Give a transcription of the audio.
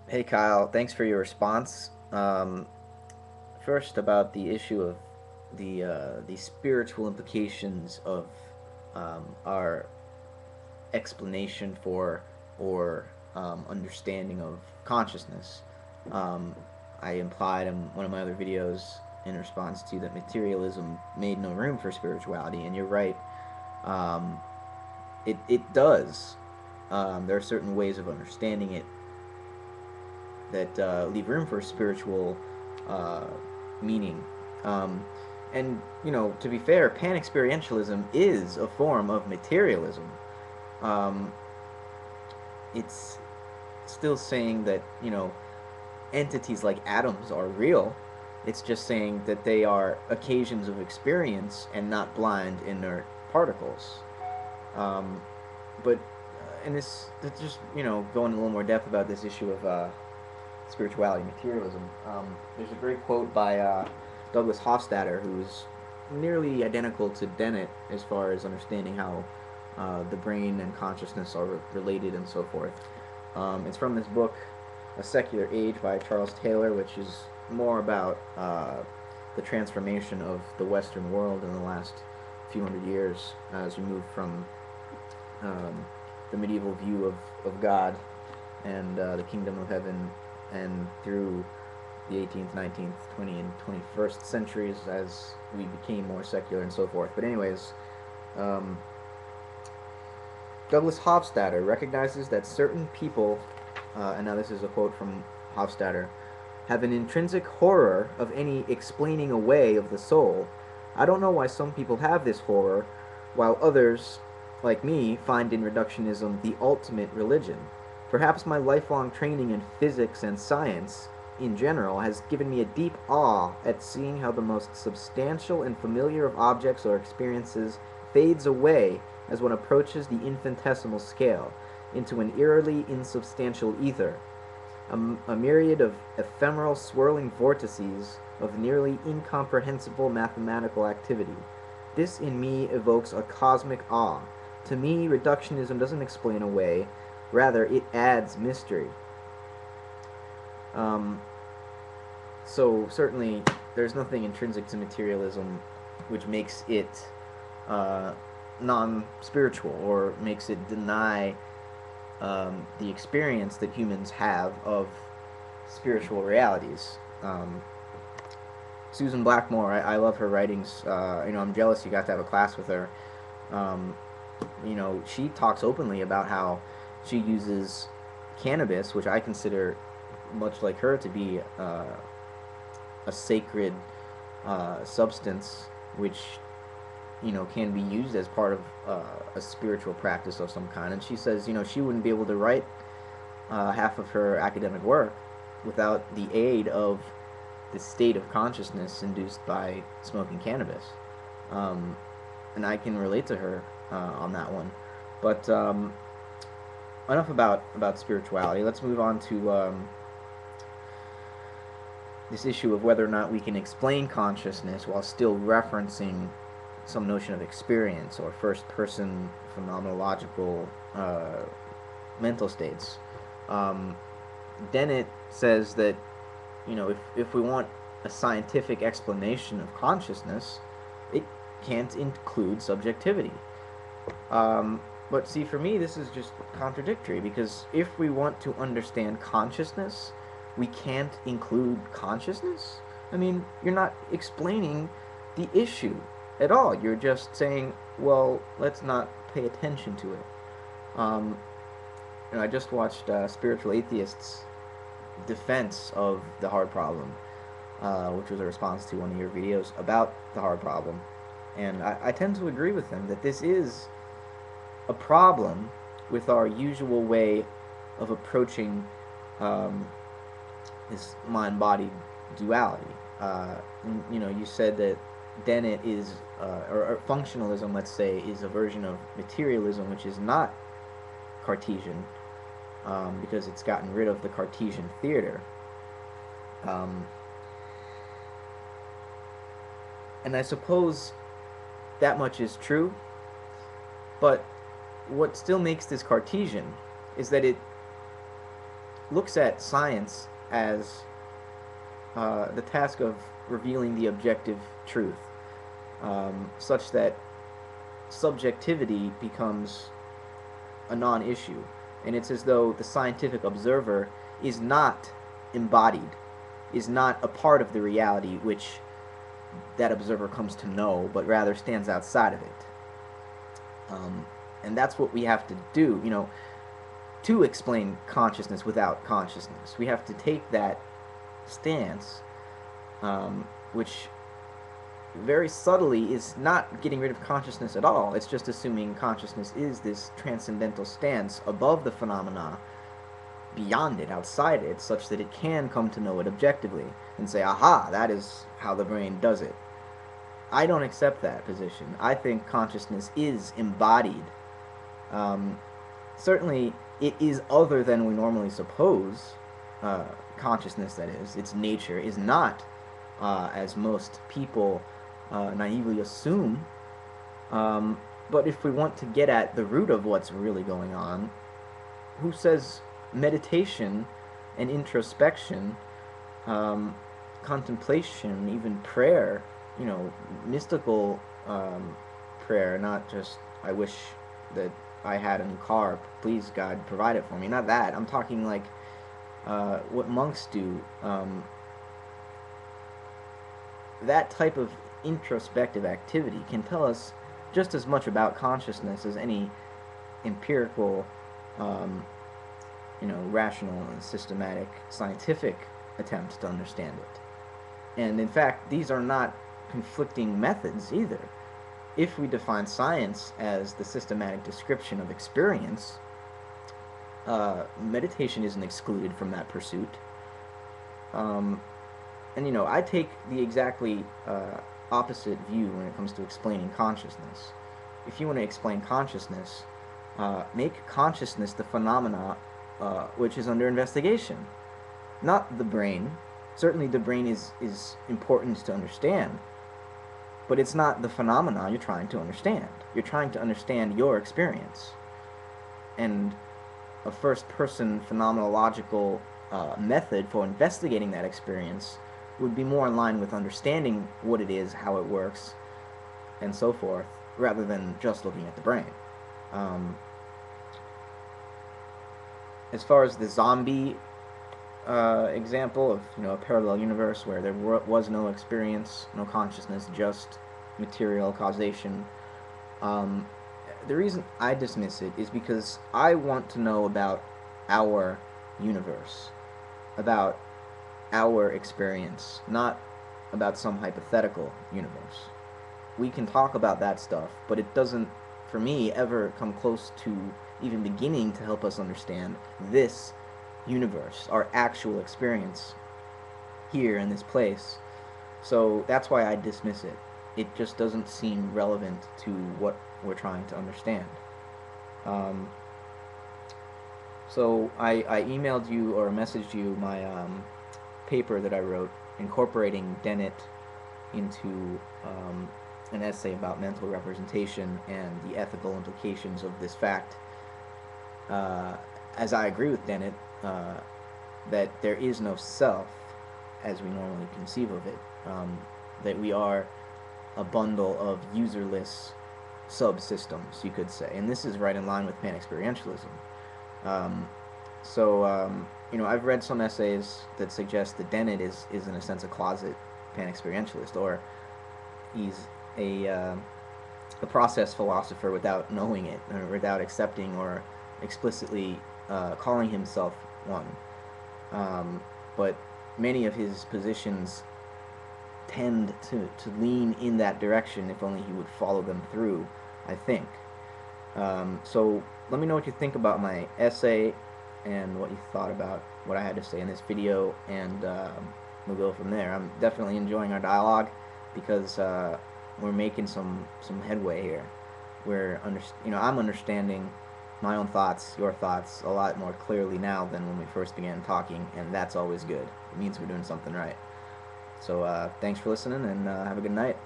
Hey Kyle, thanks for your response. First, about the issue of the spiritual implications of our explanation for or understanding of consciousness. Um, I implied in one of my other videos in response to that materialism made no room for spirituality, and you're right. Um, it does. There are certain ways of understanding it that leave room for spiritual uh, meaning. Um, and, to be fair, Panexperientialism is a form of materialism. Um, it's still saying that, entities like atoms are real. It's just saying that they are occasions of experience and not blind, inert particles. Um, but, and this just, going a little more depth about this issue of spirituality, materialism. There's a great quote by Douglas Hofstadter, who's nearly identical to Dennett as far as understanding how the brain and consciousness are related and so forth. It's from this book, A Secular Age by Charles Taylor, which is more about the transformation of the Western world in the last few hundred years as we move from um, the medieval view of God and the kingdom of heaven, and through the 18th, 19th, 20th, and 21st centuries as we became more secular and so forth. But anyways, um, Douglas Hofstadter recognizes that certain people, and now this is a quote from Hofstadter, have an intrinsic horror of any explaining away of the soul. I don't know why some people have this horror, while others, like me, find in reductionism the ultimate religion. Perhaps my lifelong training in physics and science, in general, has given me a deep awe at seeing how the most substantial and familiar of objects or experiences fades away as one approaches the infinitesimal scale into an eerily insubstantial ether, a myriad of ephemeral swirling vortices of nearly incomprehensible mathematical activity. This in me evokes a cosmic awe. To me, reductionism doesn't explain away, rather, it adds mystery. Um, so, certainly, there's nothing intrinsic to materialism which makes it uh, non spiritual or makes it deny the experience that humans have of spiritual realities. Susan Blackmore, I love her writings. I'm jealous you got to have a class with her. Um, she talks openly about how she uses cannabis, which I consider, much like her, to be a sacred substance, which can be used as part of a spiritual practice of some kind. And she says, she wouldn't be able to write half of her academic work without the aid of the state of consciousness induced by smoking cannabis. Um, and I can relate to her on that one. But enough about spirituality. Let's move on to this issue of whether or not we can explain consciousness while still referencing some notion of experience or first person phenomenological mental states. Um, Dennett says that, if we want a scientific explanation of consciousness, it can't include subjectivity. But see, for me, this is just contradictory because if we want to understand consciousness, we can't include consciousness? I mean, you're not explaining the issue at all. You're just saying, well, let's not pay attention to it. Um, I just watched Spiritual Atheist's defense of the hard problem, which was a response to one of your videos about the hard problem. And I tend to agree with him that this is a problem with our usual way of approaching um, this mind-body duality. You said that Dennett is, or functionalism, let's say, is a version of materialism, which is not Cartesian, because it's gotten rid of the Cartesian theater. Um, and I suppose that much is true, but what still makes this Cartesian is that it looks at science as the task of revealing the objective truth, such that subjectivity becomes a non-issue. And it's as though the scientific observer is not embodied, is not a part of the reality which that observer comes to know, but rather stands outside of it. And that's what we have to do, to explain consciousness without consciousness. We have to take that stance, which very subtly is not getting rid of consciousness at all. It's just assuming consciousness is this transcendental stance above the phenomena, beyond it, outside it, such that it can come to know it objectively and say, aha, that is how the brain does it. I don't accept that position. I think consciousness is embodied. Certainly, it is other than we normally suppose. Consciousness, that is, its nature, is not as most people naively assume. But if we want to get at the root of what's really going on, who says meditation and introspection, contemplation, even prayer, mystical prayer, not just, I wish that I had a new car, please God provide it for me, not that. I'm talking like what monks do. That type of introspective activity can tell us just as much about consciousness as any empirical, rational and systematic scientific attempt to understand it. And in fact, these are not conflicting methods either. If we define science as the systematic description of experience, meditation isn't excluded from that pursuit. And I take the exactly opposite view when it comes to explaining consciousness. If you want to explain consciousness, make consciousness the phenomena which is under investigation, not the brain. Certainly the brain is important to understand, but it's not the phenomena you're trying to understand. You're trying to understand your experience. And a first-person phenomenological method for investigating that experience would be more in line with understanding what it is, how it works, and so forth, rather than just looking at the brain. As far as the zombie example of a parallel universe where there was no experience, no consciousness, just material causation, the reason I dismiss it is because I want to know about our universe, about our experience, not about some hypothetical universe. We can talk about that stuff, but it doesn't, for me, ever come close to even beginning to help us understand this universe, our actual experience here in this place. So that's why I dismiss it. It just doesn't seem relevant to what we're trying to understand. So I emailed you or messaged you my paper that I wrote incorporating Dennett into an essay about mental representation and the ethical implications of this fact. As I agree with Dennett, that there is no self as we normally conceive of it, that we are a bundle of userless subsystems, you could say, and this is right in line with Panexperientialism. I've read some essays that suggest that Dennett is in a sense a closet Panexperientialist, or he's a process philosopher without knowing it, or without accepting or explicitly calling himself one. But many of his positions tend to lean in that direction if only he would follow them through, I think. So let me know what you think about my essay and what you thought about what I had to say in this video, and we'll go from there. I'm definitely enjoying our dialogue because we're making some headway here. I'm understanding my own thoughts, your thoughts, a lot more clearly now than when we first began talking, and that's always good. It means we're doing something right. So thanks for listening, and have a good night.